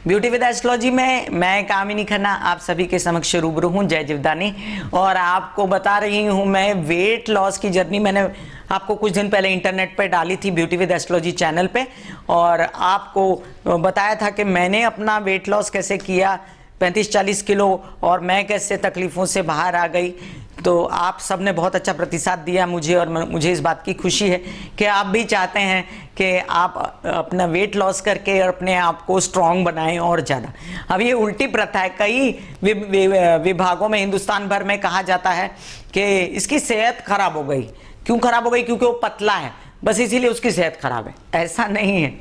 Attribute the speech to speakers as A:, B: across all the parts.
A: Beauty with astrology में मैं कामिनी खन्ना आप सभी के समक्ष रूबरू हूँ, जय जीवदानी। और आपको बता रही हूँ मैं वेट लॉस की जर्नी मैंने आपको कुछ दिन पहले इंटरनेट पे डाली थी ब्यूटी विद एस्ट्रोलॉजी चैनल पे, और आपको बताया था कि मैंने अपना वेट लॉस कैसे किया 35-40 किलो और मैं कैसे तकलीफ़ों से बाहर आ गई। तो आप सब ने बहुत अच्छा प्रतिसाद दिया मुझे, और मुझे इस बात की खुशी है कि आप भी चाहते हैं कि आप अपना वेट लॉस करके और अपने आप को स्ट्रॉन्ग बनाएं और ज़्यादा। अब ये उल्टी प्रथा है, कई विभागों में हिंदुस्तान भर में कहा जाता है कि इसकी सेहत खराब हो गई। क्यों खराब हो गई? क्योंकि वो पतला है, बस इसीलिए उसकी सेहत खराब है। ऐसा नहीं है।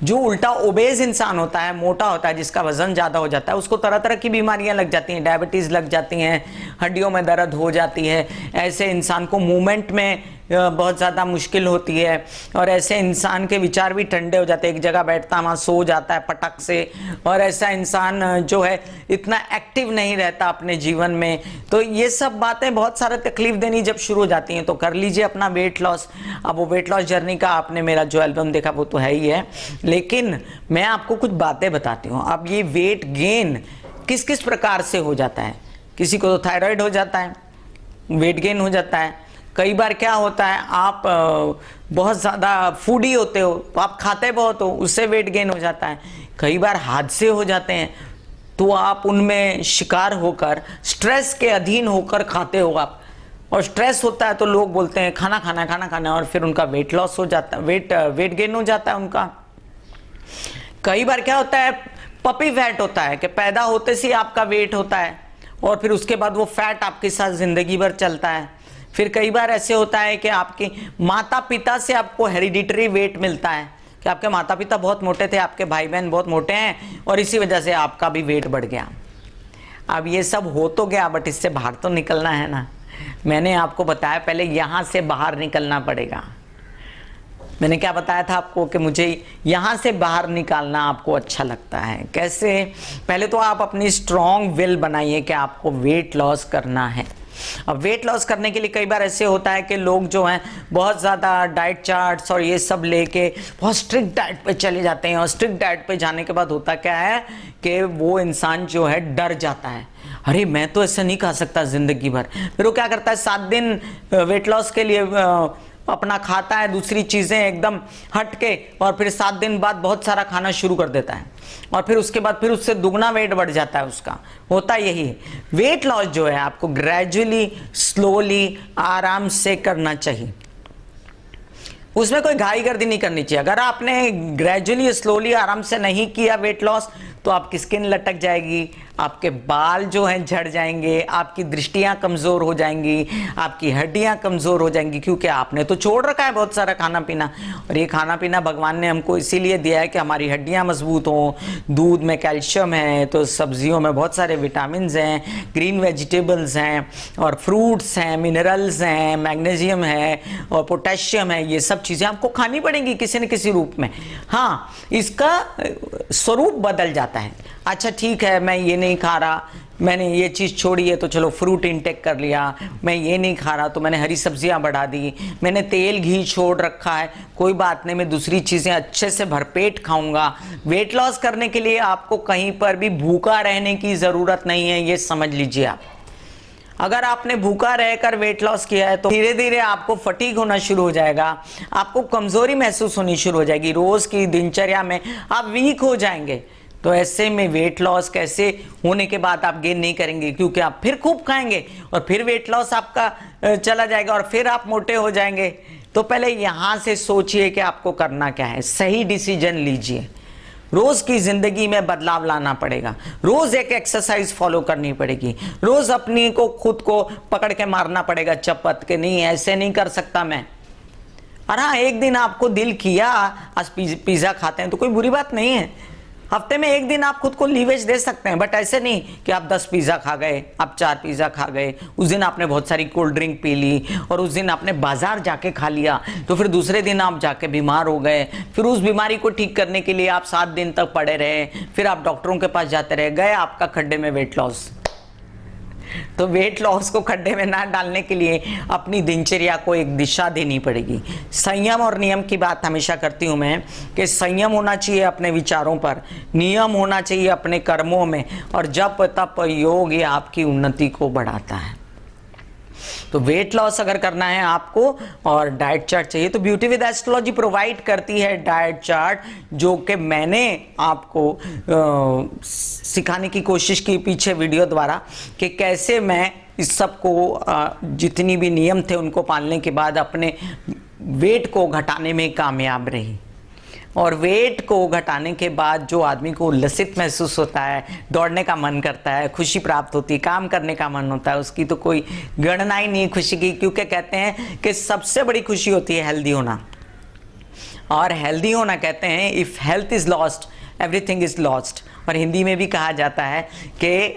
A: जो उल्टा ओबेज इंसान होता है, मोटा होता है, जिसका वजन ज़्यादा हो जाता है, उसको तरह तरह की बीमारियां लग जाती हैं, डायबिटीज़ लग जाती हैं, हड्डियों में दर्द हो जाती है। ऐसे इंसान को मूवमेंट में बहुत ज़्यादा मुश्किल होती है, और ऐसे इंसान के विचार भी ठंडे हो जाते हैं, एक जगह बैठता है वहाँ सो जाता है पटक से। और ऐसा इंसान जो है इतना एक्टिव नहीं रहता अपने जीवन में। तो ये सब बातें बहुत सारा तकलीफ देनी जब शुरू हो जाती हैं, तो कर लीजिए अपना वेट लॉस। अब वो वेट लॉस जर्नी का आपने मेरा जो एल्बम देखा वो तो है ही है, लेकिन मैं आपको कुछ बातें बताती हूँ। अब ये वेट गेन किस किस प्रकार से हो जाता है। किसी को तो थायराइड हो जाता है, वेट गेन हो जाता है। कई बार क्या होता है, आप बहुत ज़्यादा फूडी होते हो तो आप खाते बहुत हो, उससे वेट गेन हो जाता है। कई बार हादसे हो जाते हैं तो आप उनमें शिकार होकर स्ट्रेस के अधीन होकर खाते हो आप, और स्ट्रेस होता है तो लोग बोलते हैं खाना खाना खाना खाना, और फिर उनका वेट लॉस हो जाता है, वेट गेन हो जाता है उनका। कई बार क्या होता है, पपी फैट होता है कि पैदा होते से आपका वेट होता है और फिर उसके बाद वो फैट आपके साथ जिंदगी भर चलता है। फिर कई बार ऐसे होता है कि आपके माता पिता से आपको हेरिडिटरी वेट मिलता है कि आपके माता पिता बहुत मोटे थे, आपके भाई बहन बहुत मोटे हैं, और इसी वजह से आपका भी वेट बढ़ गया। अब ये सब हो तो गया, बट इससे बाहर तो निकलना है ना। मैंने आपको बताया पहले यहाँ से बाहर निकलना पड़ेगा। मैंने क्या बताया था आपको कि मुझे यहाँ से बाहर निकालना आपको अच्छा लगता है। कैसे? पहले तो आप अपनी स्ट्रॉन्ग विल बनाइए कि आपको वेट लॉस करना है। अब वेट लॉस करने के लिए कई बार ऐसे होता है कि लोग जो हैं बहुत ज़्यादा डाइट चार्ट्स और ये सब लेके बहुत स्ट्रिक्ट डाइट पे चले जाते हैं, और स्ट्रिक्ट डाइट पे जाने के बाद होता क्या है कि वो इंसान जो है डर जाता है। अरे मैं तो ऐसा नहीं खा सकता ज़िंदगी भर। फिर वो क्या करता है, 7 दिन वेट लॉस के लिए अपना खाता है दूसरी चीज़ें एकदम हट के, और फिर 7 दिन बाद बहुत सारा खाना शुरू कर देता है, और फिर उसके बाद फिर उससे दुगना वेट बढ़ जाता है उसका। होता यही है। वेट लॉस जो है आपको ग्रेजुअली, स्लोली, आराम से करना चाहिए। उसमें कोई घाई गर्दी नहीं करनी चाहिए। अगर आपने ग्रेजुअली, स्लोली, आराम से नहीं किया वेट लॉस, तो आपकी स्किन लटक जाएगी, आपके बाल जो हैं झड़ जाएंगे, आपकी दृष्टियां कमज़ोर हो जाएंगी, आपकी हड्डियां कमज़ोर हो जाएंगी, क्योंकि आपने तो छोड़ रखा है बहुत सारा खाना पीना। और ये खाना पीना भगवान ने हमको इसीलिए दिया है कि हमारी हड्डियां मजबूत हों। दूध में कैल्शियम है, तो सब्जियों में बहुत सारे विटामिन हैं, ग्रीन वेजिटेबल्स हैं, और फ्रूट्स हैं, मिनरल्स हैं, मैग्नीशियम है और पोटेशियम है। ये सब चीज़ें आपको खानी पड़ेंगी किसी न किसी रूप में। हाँ, इसका स्वरूप बदल जाता है। अच्छा ठीक है, मैं ये नहीं खा रहा, मैंने ये चीज़ छोड़ी है तो चलो फ्रूट इंटेक कर लिया। मैं ये नहीं खा रहा तो मैंने हरी सब्जियां बढ़ा दी। मैंने तेल घी छोड़ रखा है, कोई बात नहीं, मैं दूसरी चीज़ें अच्छे से भरपेट खाऊंगा। वेट लॉस करने के लिए आपको कहीं पर भी भूखा रहने की ज़रूरत नहीं है, ये समझ लीजिए आप। अगर आपने भूखा रहकर वेट लॉस किया है तो धीरे धीरे आपको फटीग होना शुरू हो जाएगा, आपको कमज़ोरी महसूस होनी शुरू हो जाएगी, रोज़ की दिनचर्या में आप वीक हो जाएंगे। तो ऐसे में वेट लॉस कैसे होने के बाद आप गेन नहीं करेंगे, क्योंकि आप फिर खूब खाएंगे और फिर वेट लॉस आपका चला जाएगा और फिर आप मोटे हो जाएंगे। तो पहले यहाँ से सोचिए कि आपको करना क्या है, सही डिसीजन लीजिए। रोज़ की ज़िंदगी में बदलाव लाना पड़ेगा, रोज़ एक एक्सरसाइज फॉलो करनी पड़ेगी, रोज़ अपनी को खुद को पकड़ के मारना पड़ेगा चपत के, नहीं ऐसे नहीं कर सकता मैं। और हाँ, एक दिन आपको दिल किया आज पिज़्ज़ा खाते हैं तो कोई बुरी बात नहीं है। हफ्ते में एक दिन आप खुद को लीवेज दे सकते हैं, बट ऐसे नहीं कि आप 10 पिज़्ज़ा खा गए, आप 4 पिज़्ज़ा खा गए, उस दिन आपने बहुत सारी कोल्ड ड्रिंक पी ली, और उस दिन आपने बाजार जाके खा लिया, तो फिर दूसरे दिन आप जाके बीमार हो गए। फिर उस बीमारी को ठीक करने के लिए आप 7 दिन तक पड़े रहे, फिर आप डॉक्टरों के पास जाते रहे, गए आपका खड्डे में वेट लॉस। तो वेट लॉस को खड्डे में ना डालने के लिए अपनी दिनचर्या को एक दिशा देनी पड़ेगी। संयम और नियम की बात हमेशा करती हूं मैं कि संयम होना चाहिए अपने विचारों पर, नियम होना चाहिए अपने कर्मों में, और जप तप योग ये आपकी उन्नति को बढ़ाता है। तो वेट लॉस अगर करना है आपको और डाइट चार्ट चाहिए तो ब्यूटी विद एस्ट्रोलॉजी प्रोवाइड करती है डाइट चार्ट, जो कि मैंने आपको सिखाने की कोशिश की पीछे वीडियो द्वारा कि कैसे मैं इस सब को जितनी भी नियम थे उनको पालने के बाद अपने वेट को घटाने में कामयाब रही। और वेट को घटाने के बाद जो आदमी को उल्लसित महसूस होता है, दौड़ने का मन करता है, खुशी प्राप्त होती है, काम करने का मन होता है, उसकी तो कोई गणना ही नहीं खुशी की, क्योंकि कहते हैं कि सबसे बड़ी खुशी होती है हेल्दी होना। और हेल्दी होना कहते हैं if health is lost everything is lost. और हिंदी में भी कहा जाता है कि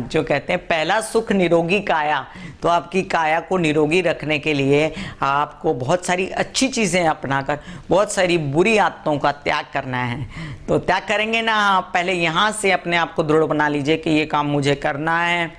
A: जो कहते हैं पहला सुख निरोगी काया, तो आपकी काया को निरोगी रखने के लिए आपको बहुत सारी अच्छी चीज़ें अपनाकर बहुत सारी बुरी आदतों का त्याग करना है। तो त्याग करेंगे ना, आप पहले यहाँ से अपने आप को दृढ़ बना लीजिए कि ये काम मुझे करना है,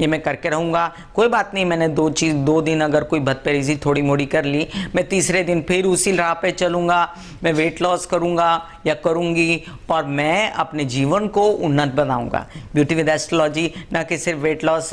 A: ये मैं करके रहूँगा। कोई बात नहीं, मैंने 2 दिन अगर कोई बदपरहेज़ी थोड़ी मोड़ी कर ली, मैं तीसरे दिन फिर उसी राह पे चलूँगा, मैं वेट लॉस करूँगा या करूँगी और मैं अपने जीवन को उन्नत बनाऊँगा। ब्यूटी विद एस्ट्रोलॉजी न कि सिर्फ वेट लॉस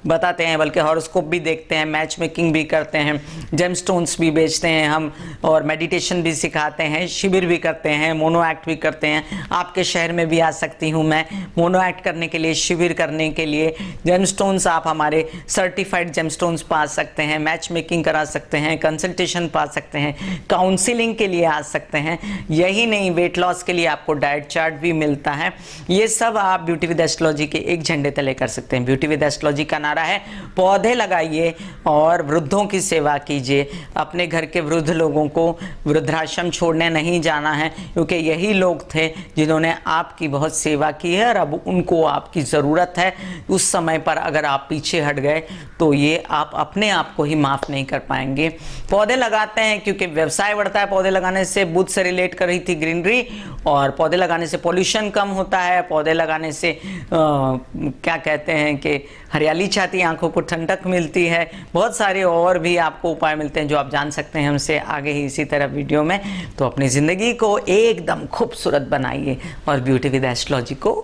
A: बताते हैं बल्कि हॉरोस्कोप भी देखते हैं, मैच मेकिंग भी करते हैं, जेमस्टोन्स भी बेचते हैं हम, और मेडिटेशन भी सिखाते हैं, शिविर भी करते हैं, मोनो एक्ट भी करते हैं। आपके शहर में भी आ सकती हूँ मैं मोनो एक्ट करने के लिए, शिविर करने के लिए। जेमस्टोन्स आप हमारे सर्टिफाइड जेमस्टोन्स पा सकते हैं, मैच मेकिंग करा सकते हैं, कंसल्टेशन पा सकते हैं, काउंसलिंग के लिए आ सकते हैं। यही नहीं, वेट लॉस के लिए आपको डाइट चार्ट भी मिलता है। ये सब आप ब्यूटी विद एस्ट्रोलॉजी के एक झंडे तले कर सकते हैं। ब्यूटी विद एस्ट्रोलॉजी का नारा है पौधे लगाइए और वृद्धों की सेवा कीजिए। अपने घर के वृद्ध लोगों को वृद्धाश्रम छोड़ने नहीं जाना है, क्योंकि यही लोग थे जिन्होंने आपकी बहुत सेवा की है और अब उनको आपकी ज़रूरत है। उस समय पर अगर आप पीछे हट गए तो ये आप अपने आप को ही माफ़ नहीं कर पाएंगे। पौधे लगाते हैं क्योंकि व्यवसाय बढ़ता है, पौधे लगाने से बुध से रिलेट कर रही थी ग्रीनरी, और पौधे लगाने से पोल्यूशन कम होता है, पौधे लगाने से क्या कहते हैं कि हरियाली छाती, आंखों को ठंडक मिलती है। बहुत सारे और भी आपको उपाय मिलते हैं जो आप जान सकते हैं हमसे आगे ही इसी तरह वीडियो में। तो अपनी ज़िंदगी को एकदम खूबसूरत बनाइए और ब्यूटी विद एस्ट्रोलॉजी को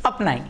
A: अपनाइए।